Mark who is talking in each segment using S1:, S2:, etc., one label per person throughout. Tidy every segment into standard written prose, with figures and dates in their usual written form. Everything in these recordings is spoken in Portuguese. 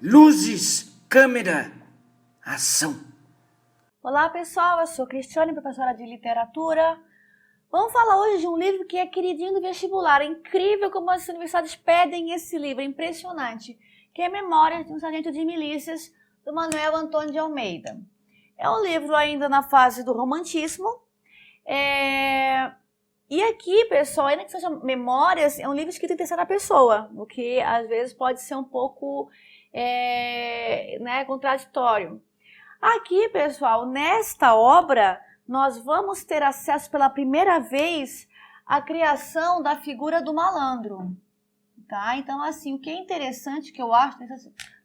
S1: Luzes, câmera, ação.
S2: Olá pessoal, eu sou Cristiane, professora de literatura. Vamos falar hoje de um livro que é queridinho do vestibular. É incrível como as universidades pedem esse livro, é impressionante. Que é Memórias de um Sargento de Milícias, do Manuel Antônio de Almeida. É um livro ainda na fase do romantismo. E aqui, pessoal, ainda que seja Memórias, é um livro escrito em terceira pessoa, o que às vezes pode ser um pouco contraditório. Aqui, pessoal, nesta obra, nós vamos ter acesso pela primeira vez à criação da figura do malandro. Tá? Então, assim, o que é interessante que eu acho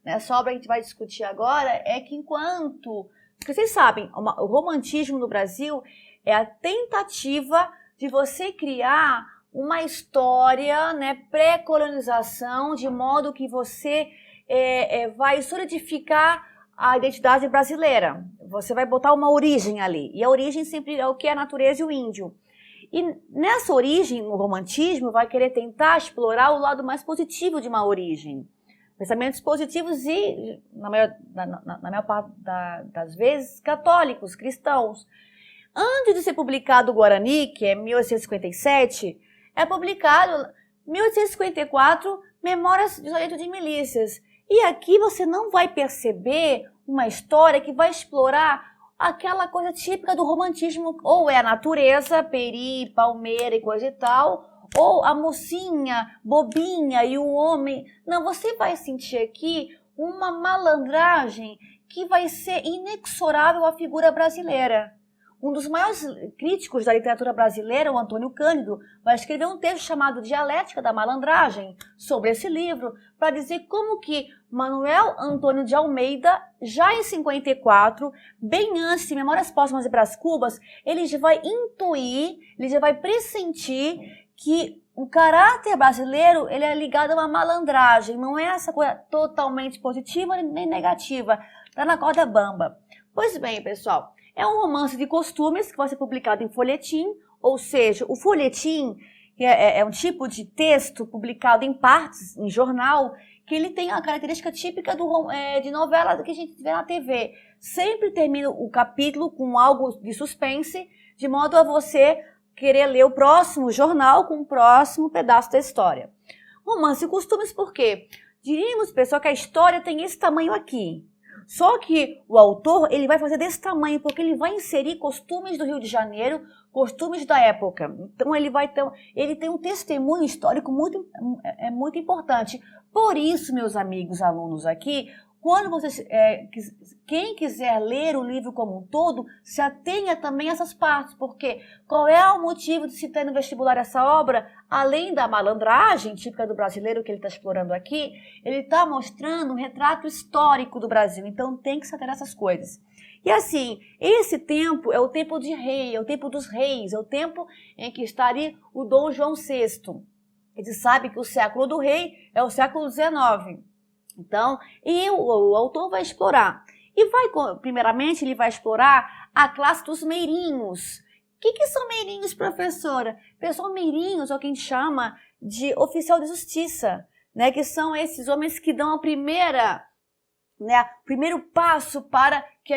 S2: nessa obra que a gente vai discutir agora é que porque vocês sabem, o romantismo no Brasil é a tentativa de você criar uma história, pré-colonização, de modo que você vai solidificar a identidade brasileira. Você vai botar uma origem ali. E a origem sempre é o que é a natureza e o índio. E nessa origem, no romantismo, vai querer tentar explorar o lado mais positivo de uma origem. Pensamentos positivos e, na maior parte das vezes, católicos, cristãos. Antes de ser publicado o Guarani, que é 1857, é publicado 1854, Memórias de um Sargento de Milícias. E aqui você não vai perceber uma história que vai explorar aquela coisa típica do romantismo, ou é a natureza, peri, palmeira e coisa e tal, ou a mocinha, bobinha e o homem. Não, você vai sentir aqui uma malandragem que vai ser inexorável à figura brasileira. Um dos maiores críticos da literatura brasileira, o Antônio Cândido, vai escrever um texto chamado Dialética da Malandragem sobre esse livro, para dizer como que Manuel Antônio de Almeida, já em 54, bem antes de Memórias Póstumas e Brás Cubas, ele já vai intuir, ele já vai pressentir que o caráter brasileiro ele é ligado a uma malandragem, não é essa coisa totalmente positiva nem negativa, está na corda bamba. Pois bem, pessoal, é um romance de costumes que vai ser publicado em folhetim, ou seja, o folhetim é um tipo de texto publicado em partes, em jornal, que ele tem a característica típica de novela que a gente vê na TV. Sempre termina o capítulo com algo de suspense, de modo a você querer ler o próximo jornal com o próximo pedaço da história. Romance e costumes por quê? Diríamos, pessoal, que a história tem esse tamanho aqui. Só que o autor ele vai fazer desse tamanho, porque ele vai inserir costumes do Rio de Janeiro, costumes da época. Então ele tem um testemunho histórico muito importante. Por isso, meus amigos alunos aqui, quando quem quiser ler o livro como um todo, se atenha também a essas partes, porque qual é o motivo de se ter no vestibular essa obra? Além da malandragem típica do brasileiro que ele está explorando aqui, ele está mostrando um retrato histórico do Brasil, então tem que se atentar a essas coisas. E assim, esse tempo é o tempo de rei, é o tempo dos reis, é o tempo em que estaria o Dom João VI. Ele sabe que o século do rei é o século XIX. Então, o autor vai explorar. Primeiramente, ele vai explorar a classe dos meirinhos. O que são meirinhos, professora? Pessoal, meirinhos é o que a gente chama de oficial de justiça, que são esses homens que dão o primeiro passo para que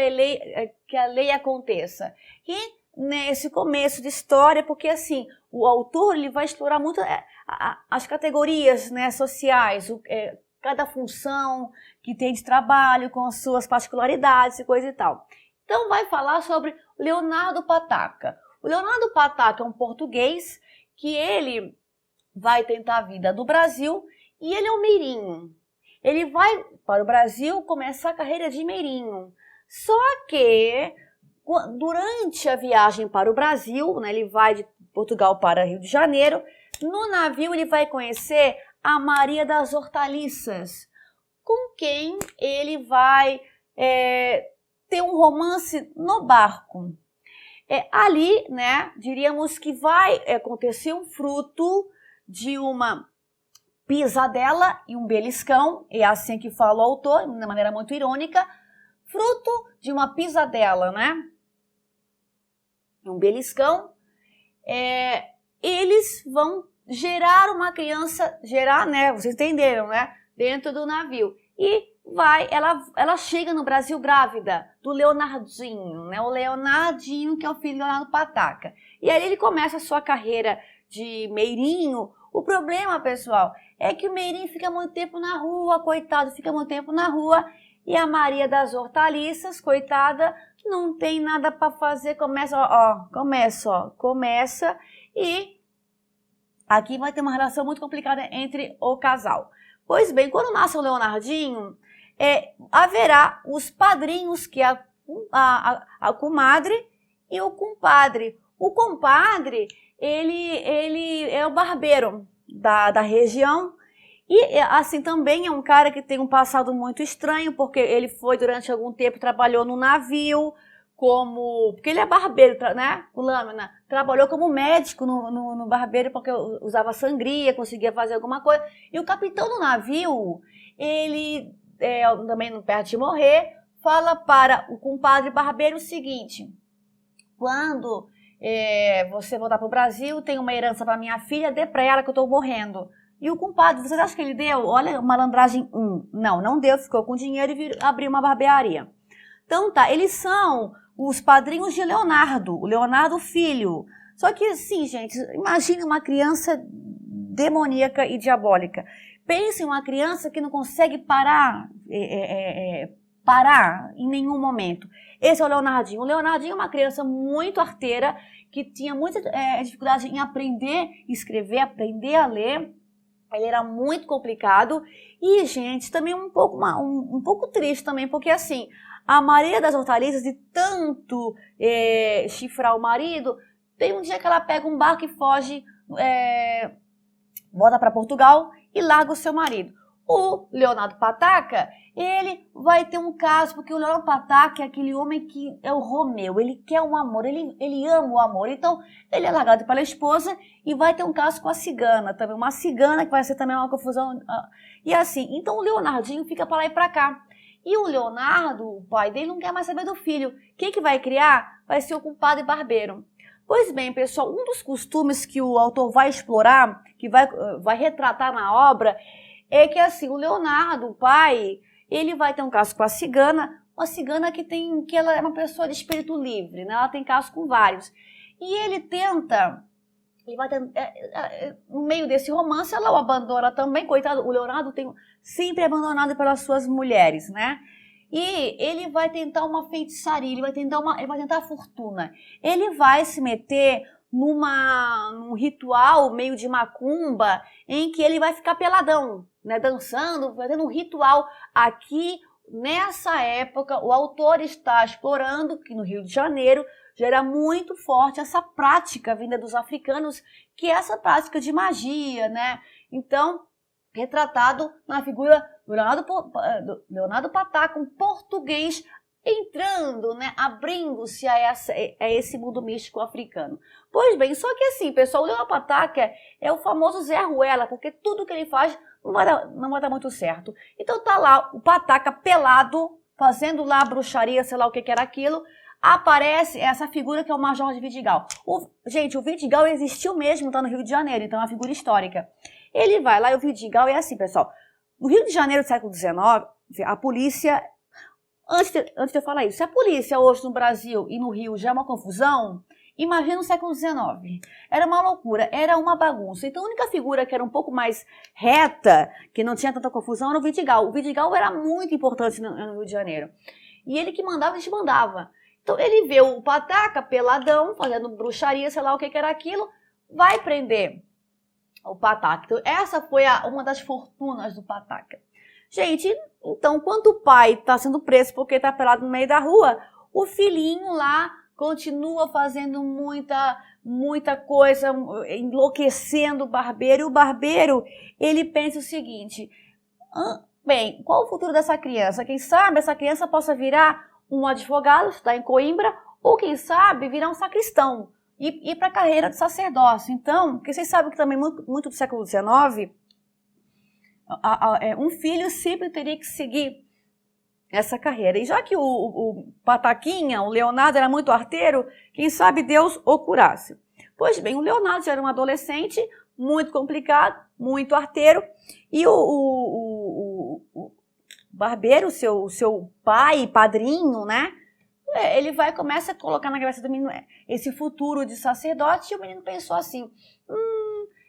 S2: a lei aconteça. E nesse começo de história, porque assim, o autor ele vai explorar muito as categorias sociais, cada função que tem de trabalho, com as suas particularidades e coisa e tal. Então vai falar sobre Leonardo Pataca. O Leonardo Pataca é um português que ele vai tentar a vida no Brasil e ele é um meirinho. Ele vai para o Brasil começar a carreira de meirinho. Só que durante a viagem para o Brasil, ele vai de Portugal para Rio de Janeiro, no navio ele vai conhecer a Maria das Hortaliças, com quem ele vai ter um romance no barco. Ali, diríamos que vai acontecer um fruto de uma pisadela e um beliscão, é assim que fala o autor, de maneira muito irônica, fruto de uma pisadela, um beliscão, eles vão gerar uma criança, vocês entenderam, dentro do navio. E ela chega no Brasil grávida do Leonardinho, né? O Leonardinho, que é o filho do Leonardo Pataca. E aí ele começa a sua carreira de meirinho. O problema, pessoal, é que o meirinho fica muito tempo na rua, coitado, fica muito tempo na rua. E a Maria das Hortaliças, coitada, não tem nada para fazer, começa e aqui vai ter uma relação muito complicada entre o casal. Pois bem, quando nasce o Leonardinho, haverá os padrinhos, que é a comadre e o compadre. O compadre, ele é o barbeiro da região. E assim também é um cara que tem um passado muito estranho, porque ele foi durante algum tempo, trabalhou no navio, porque ele é barbeiro, né, com lâmina, trabalhou como médico no barbeiro, porque usava sangria, conseguia fazer alguma coisa. E o capitão do navio, ele também não perto de morrer, fala para o compadre barbeiro o seguinte: quando você voltar para o Brasil, tem uma herança para minha filha, dê para ela que eu estou morrendo. E o compadre, vocês acham que ele deu? Olha, malandragem 1. Não deu, ficou com dinheiro e abriu uma barbearia. Então tá, eles são os padrinhos de Leonardo, o Leonardo filho. Só que assim, gente, imagine uma criança demoníaca e diabólica. Pense em uma criança que não consegue parar em nenhum momento. Esse é o Leonardinho. O Leonardinho é uma criança muito arteira, que tinha muita dificuldade em aprender a escrever, aprender a ler. Ele era muito complicado e, gente, também um pouco triste também, porque assim, a Maria das Hortaliças, de tanto chifrar o marido, tem um dia que ela pega um barco e foge, volta para Portugal e larga o seu marido. O Leonardo Pataca, ele vai ter um caso, porque o Leonardo Pataca é aquele homem que é o Romeu, ele quer um amor, ele ama o amor. Então, ele é largado pela esposa e vai ter um caso com a cigana também, uma cigana que vai ser também uma confusão. E assim, então o Leonardinho fica para lá e para cá. E o Leonardo, o pai dele, não quer mais saber do filho. Quem que vai criar? Vai ser o compadre barbeiro. Pois bem, pessoal, um dos costumes que o autor vai explorar, que vai retratar na obra, é que assim, o Leonardo, o pai, ele vai ter um caso com a cigana, uma cigana que ela é uma pessoa de espírito livre, né? Ela tem casos com vários. E ele vai no meio desse romance, ela o abandona também, coitado, o Leonardo sempre abandonado pelas suas mulheres, né? E ele vai tentar uma feitiçaria, ele vai tentar a fortuna. Ele vai se meter num ritual meio de macumba, em que ele vai ficar peladão, né, dançando, fazendo um ritual. Aqui, nessa época, o autor está explorando que no Rio de Janeiro já era muito forte essa prática vinda dos africanos, que é essa prática de magia, né? Então, retratado na figura do Leonardo Pataca, um português entrando, né, abrindo-se a esse mundo místico africano. Pois bem, só que assim, pessoal, o Leonardo Pataca é o famoso Zé Ruela, porque tudo que ele faz não vai dar muito certo. Então tá lá o Pataca pelado, fazendo lá a bruxaria, sei lá o que era aquilo. Aparece essa figura que é o Major de Vidigal. Gente, o Vidigal existiu mesmo, tá no Rio de Janeiro, então é uma figura histórica. Ele vai lá e o Vidigal é assim, pessoal. No Rio de Janeiro do século XIX, a polícia... Antes de eu falar isso, se a polícia hoje no Brasil e no Rio já é uma confusão, imagina no século XIX. Era uma loucura, era uma bagunça. Então a única figura que era um pouco mais reta, que não tinha tanta confusão, era o Vidigal. O Vidigal era muito importante no Rio de Janeiro. E ele que mandava, a gente mandava. Então ele vê o Pataca peladão, fazendo bruxaria, sei lá o que era aquilo, vai prender o Pataca. Então essa foi uma das fortunas do Pataca. Gente, então, quando o pai está sendo preso porque está pelado no meio da rua, o filhinho lá continua fazendo muita coisa, enlouquecendo o barbeiro. E o barbeiro, ele pensa o seguinte: bem, qual o futuro dessa criança? Quem sabe essa criança possa virar um advogado, estudar em Coimbra, ou quem sabe virar um sacristão e ir para a carreira de sacerdócio. Então, porque vocês sabem que também muito do século XIX... um filho sempre teria que seguir essa carreira. E já que o Pataquinha, o Leonardo, era muito arteiro, quem sabe Deus o curasse. Pois bem, o Leonardo já era um adolescente muito complicado, muito arteiro, e barbeiro, o seu pai, padrinho, né? Ele começa a colocar na cabeça do menino esse futuro de sacerdote, e o menino pensou assim,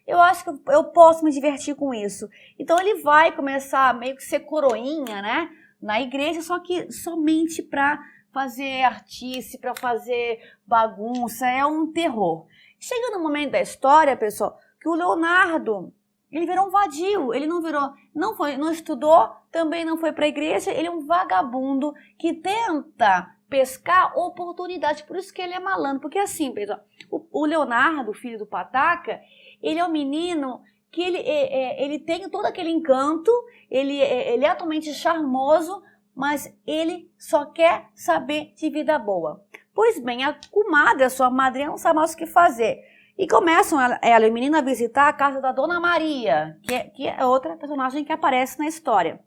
S2: eu acho que eu posso me divertir com isso. Então ele vai começar meio que ser coroinha, né? Na igreja, só que somente para fazer artice, para fazer bagunça, é um terror. Chega no momento da história, pessoal, que o Leonardo, ele virou um vadio, ele não estudou, também não foi para a igreja, ele é um vagabundo que tenta pescar oportunidade, por isso que ele é malandro, porque assim, pessoal, o Leonardo, filho do Pataca, ele é um menino que ele tem todo aquele encanto, ele é atualmente charmoso, mas ele só quer saber de vida boa. Pois bem, a comadre, a sua madrinha, não sabe mais o que fazer. E começam ela e o menino a visitar a casa da Dona Maria, que é outra personagem que aparece na história.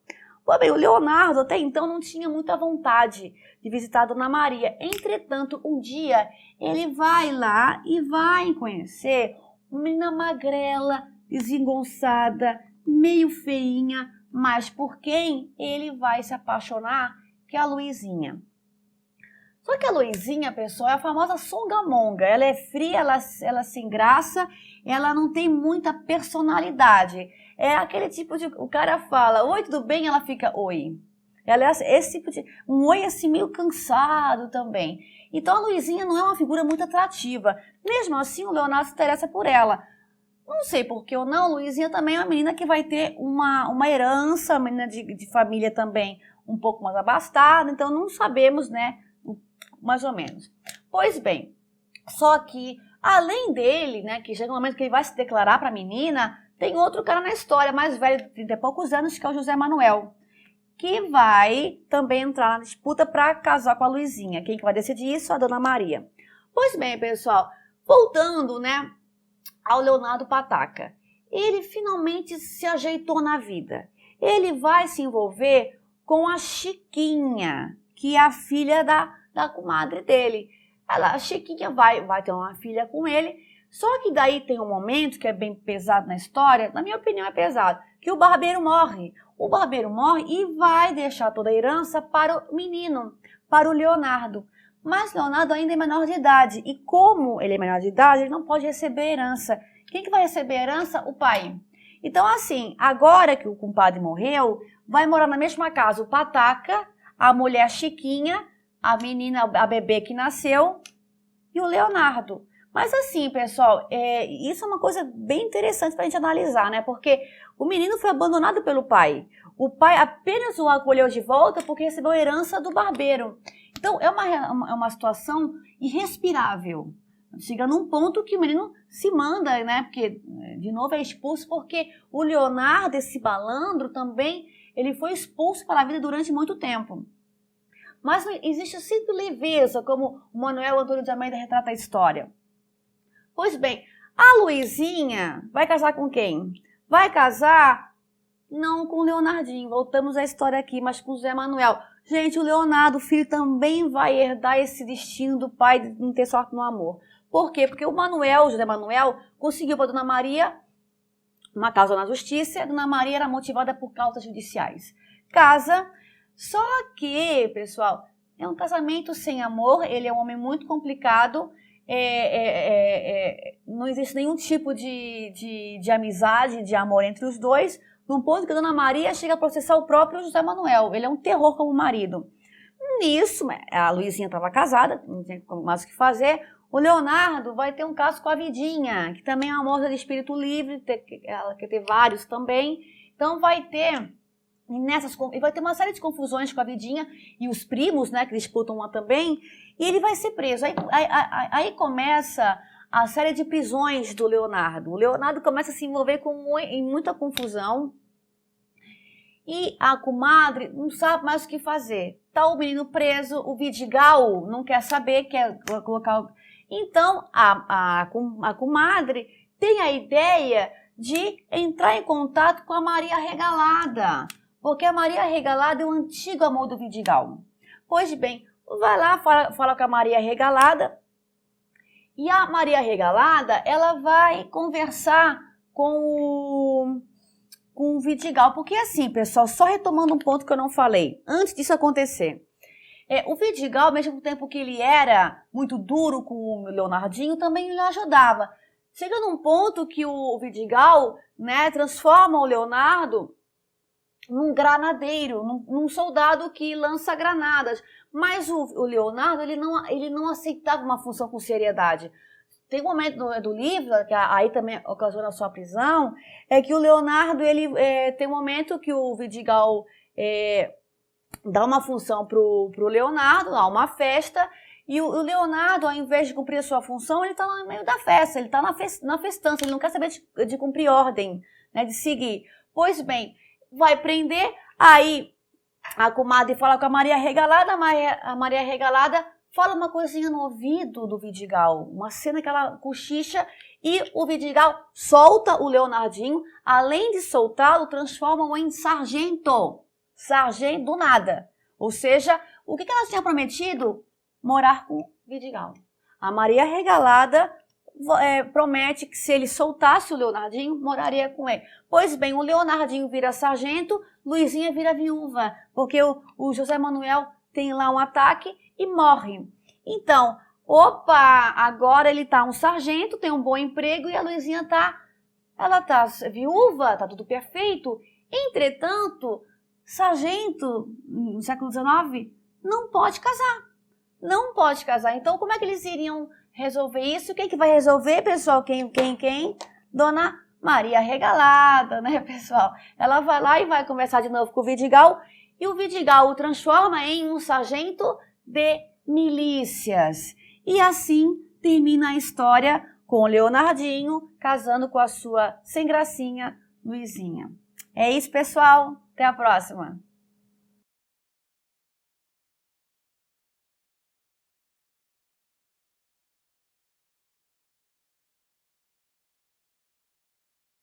S2: Pois bem, o Leonardo até então não tinha muita vontade de visitar a Dona Maria. Entretanto, um dia ele vai lá e vai conhecer uma menina magrela, desengonçada, meio feinha, mas por quem ele vai se apaixonar, que é a Luizinha. Só que a Luizinha, pessoal, é a famosa songamonga. Ela é fria, ela sem graça, ela não tem muita personalidade. É aquele tipo de... O cara fala, oi, tudo bem? Ela fica, oi. Ela é esse tipo de... Um oi assim meio cansado também. Então a Luizinha não é uma figura muito atrativa. Mesmo assim, o Leonardo se interessa por ela. Não sei por que ou não, Luizinha também é uma menina que vai ter uma herança, uma menina de família também um pouco mais abastada. Então não sabemos, né? Mais ou menos. Pois bem, só que além dele, né, que chega um momento que ele vai se declarar para a menina, tem outro cara na história, mais velho de 30 e poucos anos, que é o José Manuel, que vai também entrar na disputa para casar com a Luizinha. Quem que vai decidir isso? A Dona Maria. Pois bem, pessoal, voltando, né, ao Leonardo Pataca. Ele finalmente se ajeitou na vida. Ele vai se envolver com a Chiquinha, que é a filha da comadre dele. A Chiquinha vai ter uma filha com ele, só que daí tem um momento que é bem pesado na história, na minha opinião é pesado, que o barbeiro morre. O barbeiro morre e vai deixar toda a herança para o menino, para o Leonardo. Mas Leonardo ainda é menor de idade, e como ele é menor de idade, ele não pode receber herança. Quem que vai receber herança? O pai. Então assim, agora que o compadre morreu, vai morar na mesma casa o Pataca, a mulher Chiquinha, a menina, a bebê que nasceu e o Leonardo. Mas assim, pessoal, isso é uma coisa bem interessante para a gente analisar, né? Porque o menino foi abandonado pelo pai. O pai apenas o acolheu de volta porque recebeu a herança do barbeiro. Então, é uma situação irrespirável. Chega num ponto que o menino se manda, né? Porque, de novo, é expulso porque o Leonardo, esse malandro, também, ele foi expulso pela vida durante muito tempo. Mas existe sempre leveza, como o Manuel Antônio de Almeida retrata a história. Pois bem, a Luizinha vai casar com quem? Vai casar não com o Leonardinho, voltamos à história aqui, mas com o Zé Manuel. Gente, o Leonardo, o filho, também vai herdar esse destino do pai de não ter sorte no amor. Por quê? Porque o José Manuel, conseguiu para a Dona Maria uma causa na justiça, e a Dona Maria era motivada por causas judiciais. Casa. Só que, pessoal, é um casamento sem amor, ele é um homem muito complicado, não existe nenhum tipo de amizade, de amor entre os dois, num ponto que a Dona Maria chega a processar o próprio José Manuel, ele é um terror como marido. Nisso, a Luizinha estava casada, não tinha mais o que fazer, o Leonardo vai ter um caso com a Vidinha, que também é uma moça de espírito livre, ela quer ter vários também, então vai ter... E vai ter uma série de confusões com a Vidinha e os primos, né, que disputam uma também, e ele vai ser preso. Aí começa a série de prisões do Leonardo. O Leonardo começa a se envolver em muita confusão e a comadre não sabe mais o que fazer. Tá o menino preso, o Vidigal não quer saber, quer colocar... Então, a comadre tem a ideia de entrar em contato com a Maria Regalada, porque a Maria Regalada é o antigo amor do Vidigal. Pois bem, vai lá, fala com a Maria Regalada, e a Maria Regalada, ela vai conversar com com o Vidigal. Porque assim, pessoal, só retomando um ponto que eu não falei, antes disso acontecer. O Vidigal, ao mesmo tempo que ele era muito duro com o Leonardinho, também ele ajudava. Chega num ponto que o Vidigal, né, transforma o Leonardo num granadeiro, num soldado que lança granadas. Mas o Leonardo, ele não aceitava uma função com seriedade. Tem um momento do livro, que aí também ocasiona a sua prisão, é que o Leonardo, tem um momento que o Vidigal dá uma função pro Leonardo, há uma festa, e o Leonardo, ao invés de cumprir a sua função, ele está no meio da festa, ele está na festança, ele não quer saber de cumprir ordem, né, de seguir. Pois bem, vai prender, aí a comadre fala com a Maria Regalada, a Maria Regalada fala uma coisinha no ouvido do Vidigal, uma cena que ela cochicha, e o Vidigal solta o Leonardinho, além de soltá-lo, transforma-o em sargento do nada. Ou seja, o que ela tinha prometido? Morar com o Vidigal. A Maria Regalada promete que se ele soltasse o Leonardinho, moraria com ele. Pois bem, o Leonardinho vira sargento, Luizinha vira viúva, porque o José Manuel tem lá um ataque e morre. Então, agora ele tá um sargento, tem um bom emprego e a Luizinha ela tá viúva, tá tudo perfeito. Entretanto, sargento, no século XIX, não pode casar. Não pode casar. Então, como é que eles iriam resolver isso? Quem que vai resolver, pessoal? Quem? Dona Maria Regalada, né, pessoal? Ela vai lá e vai conversar de novo com o Vidigal, e o Vidigal o transforma em um sargento de milícias. E assim termina a história com o Leonardinho casando com a sua sem gracinha Luizinha. É isso, pessoal. Até a próxima.